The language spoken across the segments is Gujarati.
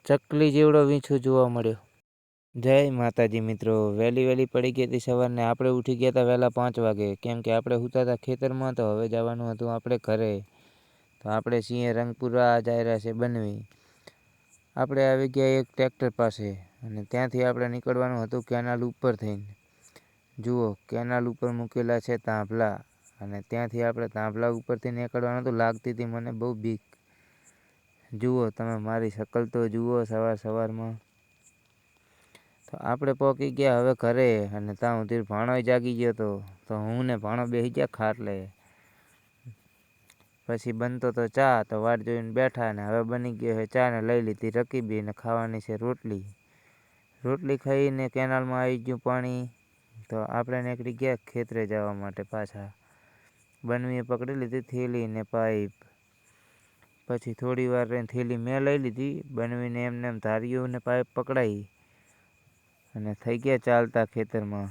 ચકલી જેવડો વીંછું જોવા મળ્યો. જય માતાજી મિત્રો. વહેલી પડી ગઈ હતી સવારને. આપણે ઉઠી ગયા હતા વહેલા 5 વાગે, કેમ કે આપણે સૂતા હતા ખેતરમાં. તો હવે જવાનું હતું આપણે ઘરે. તો આપણે સિંહે રંગપુરા જઈ રહ્યા છે બનવી. આપણે આવી ગયા એક ટ્રેક્ટર પાસે, અને ત્યાંથી આપણે નીકળવાનું હતું કેનાલ ઉપર થઈને. જુઓ, કેનાલ ઉપર મૂકેલા છે તાંભલા, અને ત્યાંથી આપણે તાંભલા ઉપરથી નીકળવાનું હતું. લાગતી હતી મને બહુ બીક. જુઓ તમે મારી શકલ તો જુઓ સવારમાં. તો આપણે પહોંચી ગયા હવે ઘરે, અને ત્યાં સુધી ભાણો જાગી ગયો હતો. તો હું ને ભાણો બેસી ગયા ખાટલે. પછી બનતો તો ચા, તો વાટ જોઈને બેઠા. ને હવે બની ગયો છે ચા, ને લઈ લીધી રકીબી, ને ખાવાની છે રોટલી. રોટલી ખાઈને કેનાલમાં આવી ગયું પાણી. તો આપણે નીકળી ગયા ખેતરે જવા માટે પાછા. બનવીએ પકડી લીધી થેલી ને પાઇપ. પછી થોડી વાર રહીને થેલી મેં લઈ લીધી. બનવીને એમને એમ ધાર્યું ને પાઇપ પકડાઈ, અને થઈ ગયા ચાલતા ખેતરમાં.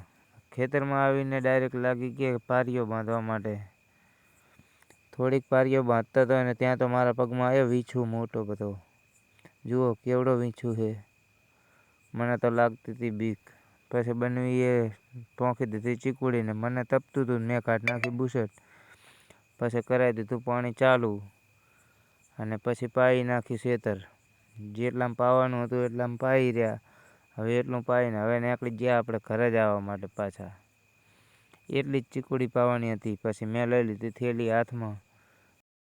ખેતરમાં આવીને ડાયરેક્ટ લાગી ગયા પારીઓ બાંધવા માટે. થોડીક પારીઓ બાંધતો હતો, અને ત્યાં તો મારા પગમાં આવ્યો વીંછું મોટો બધો. જુઓ કેવડો વીંછું છે. મને તો લાગતી હતી બીક. પછી બનવીએ ટોંકી દીધી ચીકુડીને. મને તપતું હતું, મેં કાઢી નાખી બુશર્ટ. પછી કરાવી દીધું પાણી ચાલુ, અને પછી પાઈ નાખી ખેતર. જેટલામાં પાવાનું હતું એટલામાં પાઈ રહ્યા. હવે એટલું પાઈને હવે નીકળી ગયા આપણે ઘરે જવા માટે પાછા. એટલી જ ચીકુડી પાવાની હતી. પછી મેં લઈ લીધી થેલી હાથમાં.